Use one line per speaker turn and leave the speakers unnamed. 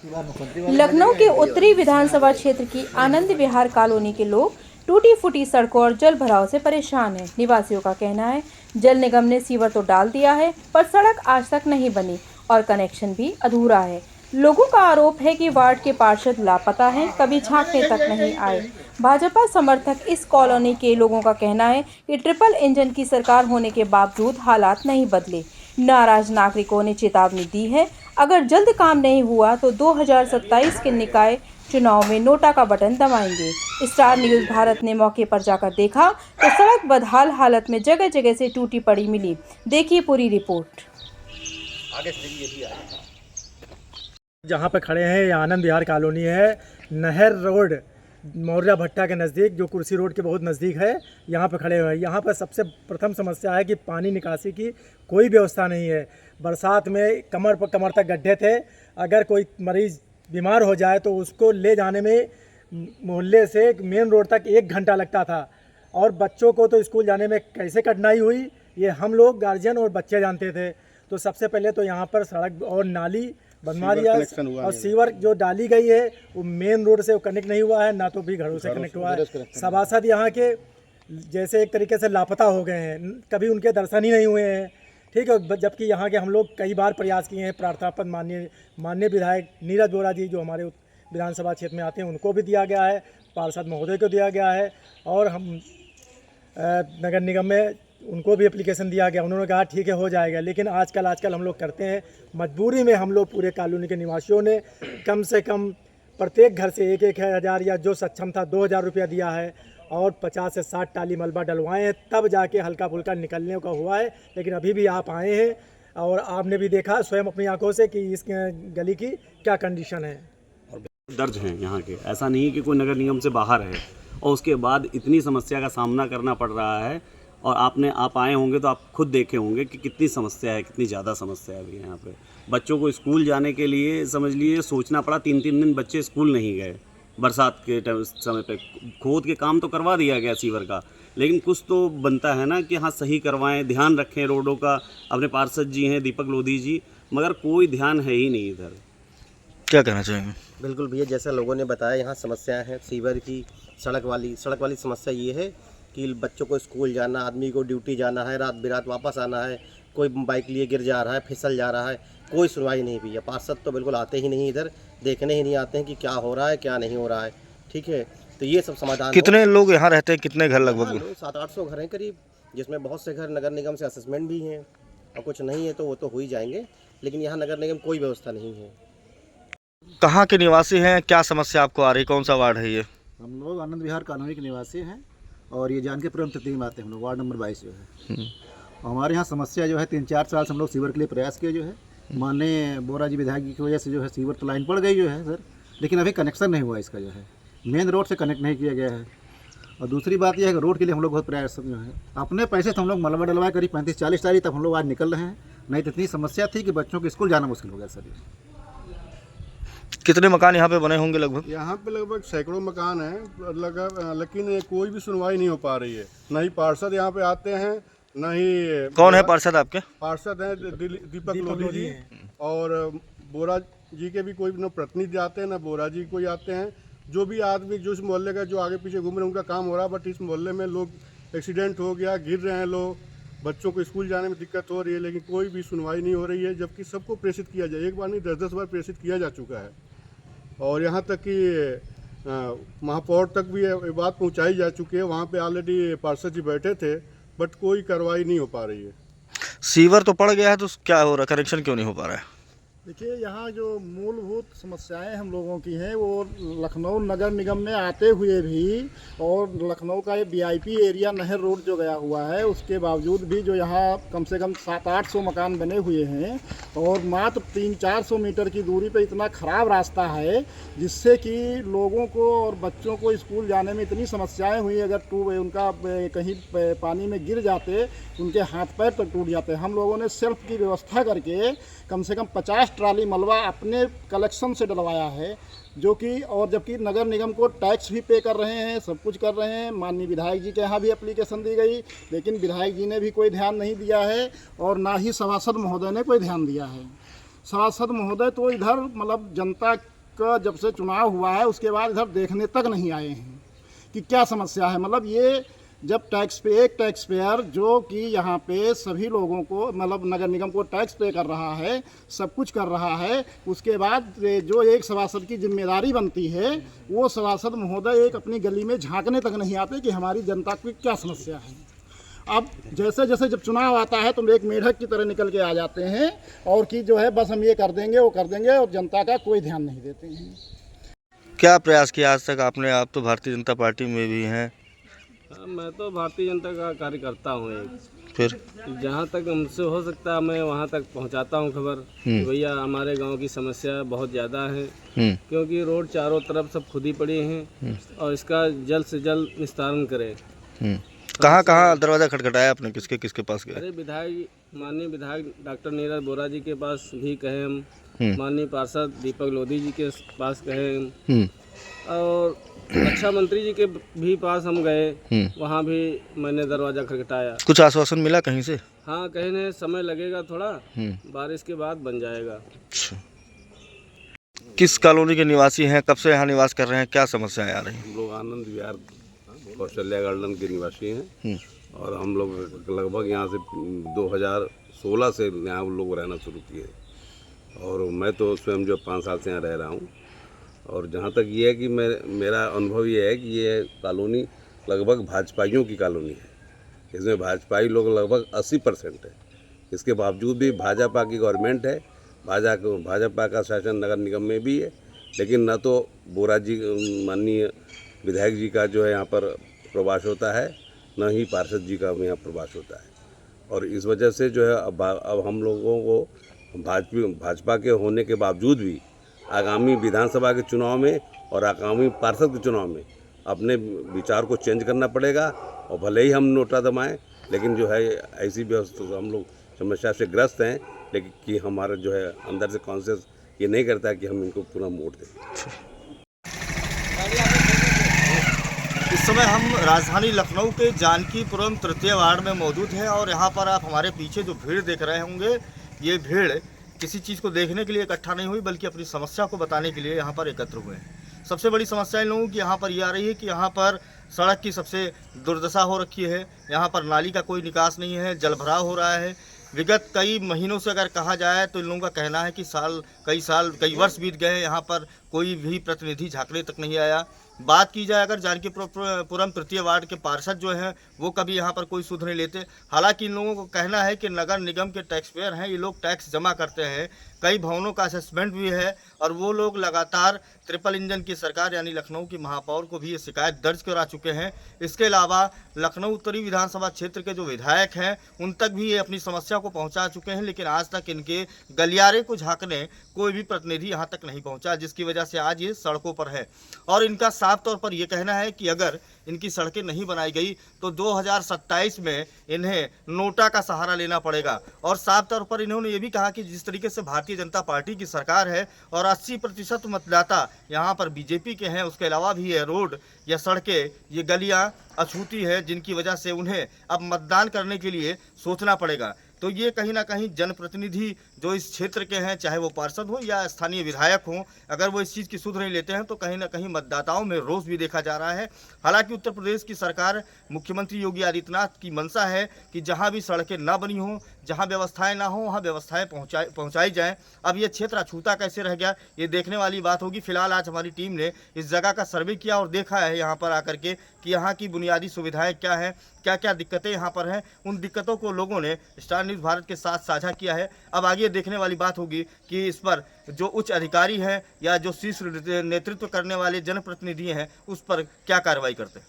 लखनऊ के उत्तरी विधानसभा क्षेत्र की आनंद विहार कॉलोनी के लोग टूटी फूटी सड़कों और जल भराव से परेशान हैं। निवासियों का कहना है जल निगम ने सीवर तो डाल दिया है पर सड़क आज तक नहीं बनी और कनेक्शन भी अधूरा है। लोगों का आरोप है कि वार्ड के पार्षद लापता हैं, कभी झांकने तक नहीं आए। भाजपा समर्थक इस कॉलोनी के लोगों का कहना है कि ट्रिपल इंजन की सरकार होने के बावजूद हालात नहीं बदले। नाराज नागरिकों ने चेतावनी दी है, अगर जल्द काम नहीं हुआ तो 2027 के निकाय चुनाव में नोटा का बटन दबाएंगे। स्टार न्यूज़ भारत ने मौके पर जाकर देखा तो सड़क बदहाल हालत में जगह जगह से टूटी पड़ी मिली। देखिए पूरी रिपोर्ट।
जहाँ पे खड़े हैं ये आनंद विहार कॉलोनी है, नहर रोड मौर्या भट्टा के नज़दीक, जो कुर्सी रोड के बहुत नज़दीक है। यहाँ पे खड़े हुए हैं। यहाँ पर सबसे प्रथम समस्या है कि पानी निकासी की कोई व्यवस्था नहीं है। बरसात में कमर पर कमर तक गड्ढे थे। अगर कोई मरीज़ बीमार हो जाए तो उसको ले जाने में मोहल्ले से मेन रोड तक 1 घंटा लगता था और बच्चों को तो स्कूल जाने में कैसे कठिनाई हुई ये हम लोग गार्जियन और बच्चे जानते थे। तो सबसे पहले तो यहाँ पर सड़क और नाली बनवा दिया और सीवर जो डाली गई है वो मेन रोड से कनेक्ट नहीं हुआ है, ना तो भी घरों से कनेक्ट हुआ है। सभासद यहाँ के जैसे एक तरीके से लापता हो गए हैं, कभी उनके दर्शन ही नहीं हुए हैं। ठीक है, जबकि यहाँ के हम लोग कई बार प्रयास किए हैं। प्रार्थना पत्र माननीय विधायक नीरज बोरा जी जो हमारे विधानसभा क्षेत्र में आते हैं उनको भी दिया गया है, पार्षद महोदय को दिया गया है और हम नगर निगम में उनको भी एप्लीकेशन दिया गया। उन्होंने कहा ठीक है हो जाएगा। लेकिन आजकल हम लोग करते हैं मजबूरी में। हम लोग पूरे कॉलोनी के निवासियों ने कम से कम प्रत्येक घर से 1-1 हज़ार या जो सक्षम था 2,000 रुपया दिया है और 50 से 60 टाली मलबा डलवाए हैं, तब जाके हल्का फुल्का निकलने का हुआ है। लेकिन अभी भी आप आए हैं और आपने भी देखा स्वयं अपनी आंखों से कि इस गली की क्या कंडीशन है।
दर्ज हैं यहाँ के, ऐसा नहीं है कि कोई नगर निगम से बाहर है और उसके बाद इतनी समस्या का सामना करना पड़ रहा है। और आप आए होंगे तो आप खुद देखे होंगे कि कितनी समस्या है, कितनी ज़्यादा समस्या है अभी यहाँ पे। बच्चों को स्कूल जाने के लिए समझ लीजिए सोचना पड़ा, 3-3 दिन बच्चे स्कूल नहीं गए। बरसात के समय पे खोद के काम तो करवा दिया गया सीवर का, लेकिन कुछ तो बनता है ना कि हाँ सही करवाएं, ध्यान रखें रोडों का। अपने पार्षद जी हैं दीपक लोधी जी, मगर कोई ध्यान है ही नहीं इधर।
क्या कहना चाहेंगे?
बिल्कुल भैया, जैसा लोगों ने बताया यहाँ समस्याएं हैं सीवर की, सड़क वाली समस्या ये है कि बच्चों को स्कूल जाना, आदमी को ड्यूटी जाना है, रात बिरात वापस आना है, कोई बाइक लिए गिर जा रहा है, फिसल जा रहा है, कोई सुनवाई नहीं भैया। पार्षद तो बिल्कुल आते ही नहीं, इधर देखने ही नहीं आते हैं कि क्या हो रहा है क्या नहीं हो रहा है। ठीक है, तो ये सब समाधान।
कितने लोग यहाँ रहते हैं, कितने घर लगभग?
700-800 घर हैं करीब, जिसमें बहुत से घर नगर निगम से असेसमेंट भी हैं और कुछ नहीं है तो वो तो हो ही जाएंगे। लेकिन यहाँ नगर निगम कोई व्यवस्था नहीं है।
कहाँ के निवासी हैं, क्या समस्या आपको आ रही, कौन सा वार्ड है ये?
हम लोग आनंद विहार कॉलोनी के निवासी हैं और ये जान के पूर्व तकलीफ आते हैं। हम लोग वार्ड नंबर 22 जो है हमारे यहाँ समस्या जो है 3-4 साल से हम लोग सीवर के लिए प्रयास किए जो है। माननीय बोरा जी विधायक जी की वजह से जो है सीवर तो लाइन पड़ गई जो है सर, लेकिन अभी कनेक्शन नहीं हुआ इसका जो है, मेन रोड से कनेक्ट नहीं किया गया है। और दूसरी बात यह है कि रोड के लिए हम लोग बहुत प्रयास जो है अपने पैसे से हम लोग मलबा डलवाए करीब 35-40 टाली, तब हम लोग आज निकल रहे हैं। नहीं तो इतनी समस्या थी कि बच्चों को स्कूल जाना मुश्किल हो गया सर।
कितने मकान यहाँ पे बने होंगे लगभग?
यहाँ पे लगभग सैकड़ों मकान हैं, लेकिन कोई भी सुनवाई नहीं हो पा रही है। न ही पार्षद यहाँ पे आते हैं, न ही।
कौन है पार्षद आपके?
पार्षद हैं दीपक लोधी जी और बोरा जी के भी कोई न प्रतिनिधि आते हैं न बोरा जी कोई आते हैं। जो भी आदमी जो इस मोहल्ले का जो आगे पीछे घूम रहे हैं उनका काम हो रहा है, बट इस मोहल्ले में लोग एक्सीडेंट हो गया, गिर रहे हैं लोग, बच्चों को स्कूल जाने में दिक्कत हो रही है, लेकिन कोई भी सुनवाई नहीं हो रही है। जबकि सबको प्रेषित किया जाए, एक बार नहीं 10-10 बार प्रेषित किया जा चुका है और यहाँ तक कि महापौर तक भी ये बात पहुँचाई जा चुकी है। वहाँ पे ऑलरेडी पार्षद जी बैठे थे, बट कोई कार्रवाई नहीं हो पा रही है।
सीवर तो पड़ गया है तो क्या हो रहा है, कनेक्शन क्यों नहीं हो पा रहा है?
देखिए, यहाँ जो मूलभूत समस्याएं हम लोगों की हैं वो लखनऊ नगर निगम में आते हुए भी और लखनऊ का ये वीआईपी एरिया नहर रोड जो गया हुआ है उसके बावजूद भी जो यहाँ कम से कम 700-800 मकान बने हुए हैं और मात्र 300-400 मीटर की दूरी पे इतना ख़राब रास्ता है जिससे कि लोगों को और बच्चों को स्कूल जाने में इतनी समस्याएँ हुई। अगर उनका कहीं पानी में गिर जाते उनके हाथ पैर तक टूट जाते। हम लोगों ने सेल्फ की व्यवस्था करके कम से कम 50 ट्राली मलबा अपने कलेक्शन से डलवाया है, जो कि और जबकि नगर निगम को टैक्स भी पे कर रहे हैं, सब कुछ कर रहे हैं। माननीय विधायक जी के यहाँ भी एप्लीकेशन दी गई, लेकिन विधायक जी ने भी कोई ध्यान नहीं दिया है और ना ही सभासद महोदय ने कोई ध्यान दिया है। सभासद महोदय तो इधर मतलब जनता का जब से चुनाव हुआ है उसके बाद इधर देखने तक नहीं आए हैं कि क्या समस्या है। मतलब ये जब एक टैक्स पेयर जो कि यहाँ पे सभी लोगों को मतलब नगर निगम को टैक्स पे कर रहा है, सब कुछ कर रहा है, उसके बाद जो एक सभासद की जिम्मेदारी बनती है वो सभासद महोदय एक अपनी गली में झांकने तक नहीं आते कि हमारी जनता की क्या समस्या है। अब जैसे जैसे जब चुनाव आता है तो एक मेढक की तरह निकल के आ जाते हैं और कि जो है बस हम ये कर देंगे वो कर देंगे और जनता का कोई ध्यान नहीं देते हैं।
क्या प्रयास किया आज तक आपने? आप तो भारतीय जनता पार्टी में भी हैं।
मैं तो भारतीय जनता का कार्यकर्ता हूँ एक।
फिर
जहाँ तक हमसे हो सकता है मैं वहाँ तक पहुँचाता हूँ खबर कि भैया हमारे गांव की समस्या बहुत ज़्यादा है, क्योंकि रोड चारों तरफ सब खुदी पड़ी हैं और इसका जल्द से जल्द निस्तारण करें।
कहाँ कहाँ दरवाज़ा खटखटाया आपने? किसके किसके पास गए?
अरे माननीय विधायक डॉक्टर नीरज बोरा जी के पास भी कहे हम, माननीय पार्षद दीपक लोधी जी के पास कहे हम, और रक्षा मंत्री जी के भी पास हम गए, वहाँ भी मैंने दरवाज़ा खटखटाया।
कुछ आश्वासन मिला कहीं से?
हाँ, कहने समय लगेगा थोड़ा, बारिश के बाद बन जाएगा।
अच्छा। किस कॉलोनी के निवासी हैं? कब से यहाँ निवास कर रहे हैं? क्या समस्याएं आ रही हैं?
हम लोग आनंद विहार कौशल्या गार्डन के निवासी हैं और हम लोग लगभग यहाँ से 2016 से यहाँ लोग रहना शुरू किए और मैं तो स्वयं जो 5 साल से यहाँ रह रहा हूँ। और जहाँ तक ये है कि मेरा अनुभव ये है कि ये कॉलोनी लगभग भाजपाइयों की कॉलोनी है। इसमें भाजपाई लोग लगभग 80% है। इसके बावजूद भी भाजपा की गवर्नमेंट है, भाजपा का शासन नगर निगम में भी है, लेकिन न तो बोरा जी माननीय विधायक जी का जो है यहाँ पर प्रवास होता है, न ही पार्षद जी का यहाँ प्रवास होता है। और इस वजह से जो है अब हम लोगों को भाजपा के होने के बावजूद भी आगामी विधानसभा के चुनाव में और आगामी पार्षद के चुनाव में अपने विचार को चेंज करना पड़ेगा। और भले ही हम नोटा दबाएं, लेकिन जो है ऐसी व्यवस्था हम लोग समस्या से ग्रस्त हैं, लेकिन कि हमारा जो है अंदर से कॉन्शियस ये नहीं करता कि हम इनको पूरा वोट दें।
इस समय हम राजधानी लखनऊ के जानकीपुरम तृतीय वार्ड में मौजूद हैं और यहाँ पर आप हमारे पीछे जो भीड़ देख रहे होंगे, ये भीड़ किसी चीज़ को देखने के लिए इकट्ठा नहीं हुई बल्कि अपनी समस्या को बताने के लिए यहाँ पर एकत्र हुए हैं। सबसे बड़ी समस्या इन लोगों की यहाँ पर ये आ रही है कि यहाँ पर सड़क की सबसे दुर्दशा हो रखी है। यहाँ पर नाली का कोई निकास नहीं है, जलभराव हो रहा है। विगत कई महीनों से अगर कहा जाए तो इन लोगों का कहना है कि कई वर्ष बीत गए हैं, यहाँ पर कोई भी प्रतिनिधि झांकने तक नहीं आया। बात की जाए अगर जानकीपुरम तृतीय वार्ड के पार्षद जो हैं वो कभी यहाँ पर कोई सुध नहीं लेते। हालांकि इन लोगों को कहना है कि नगर निगम के टैक्स पेयर हैं, ये लोग टैक्स जमा करते हैं, कई भवनों का असेसमेंट भी है और वो लोग लगातार ट्रिपल इंजन की सरकार यानी लखनऊ की महापौर को भी ये शिकायत दर्ज करा चुके हैं। इसके अलावा लखनऊ उत्तरी विधानसभा क्षेत्र के जो विधायक हैं उन तक भी ये अपनी समस्या को पहुंचा चुके हैं, लेकिन आज तक इनके गलियारे को झांकने कोई भी प्रतिनिधि यहाँ तक नहीं पहुंचा, जिसकी वजह से आज ये सड़कों पर है। और इनका साफ तौर पर यह कहना है कि अगर इनकी सड़कें नहीं बनाई गई तो 2027 में इन्हें नोटा का सहारा लेना पड़ेगा। और साफ तौर पर इन्होंने ये भी कहा कि जिस तरीके से भारतीय जनता पार्टी की सरकार है और 80% मतदाता यहाँ पर बीजेपी के हैं, उसके अलावा भी ये रोड या सड़कें, ये गलियाँ अछूती है, जिनकी वजह से उन्हें अब मतदान करने के लिए सोचना पड़ेगा। तो ये कहीं ना कहीं जनप्रतिनिधि जो इस क्षेत्र के हैं, चाहे वो पार्षद हो या स्थानीय विधायक हों, अगर वो इस चीज़ की सुध नहीं लेते हैं तो कहीं ना कहीं मतदाताओं में रोष भी देखा जा रहा है। हालांकि उत्तर प्रदेश की सरकार, मुख्यमंत्री योगी आदित्यनाथ की मंशा है कि जहां भी सड़कें ना बनी हों, जहां व्यवस्थाएं ना हों, वहां व्यवस्थाएं पहुंचाई जाएं। अब ये क्षेत्र अछूता कैसे रह गया, ये देखने वाली बात होगी। फिलहाल आज हमारी टीम ने इस जगह का सर्वे किया और देखा है यहाँ पर आकर के कि यहाँ की बुनियादी सुविधाएं क्या हैं, क्या क्या दिक्कतें यहाँ पर हैं। उन दिक्कतों को लोगों ने स्टार न्यूज़ भारत के साथ साझा किया है। अब आगे देखने वाली बात होगी कि इस पर जो उच्च अधिकारी हैं या जो शीर्ष नेतृत्व करने वाले जनप्रतिनिधि हैं उस पर क्या कार्रवाई करते हैं।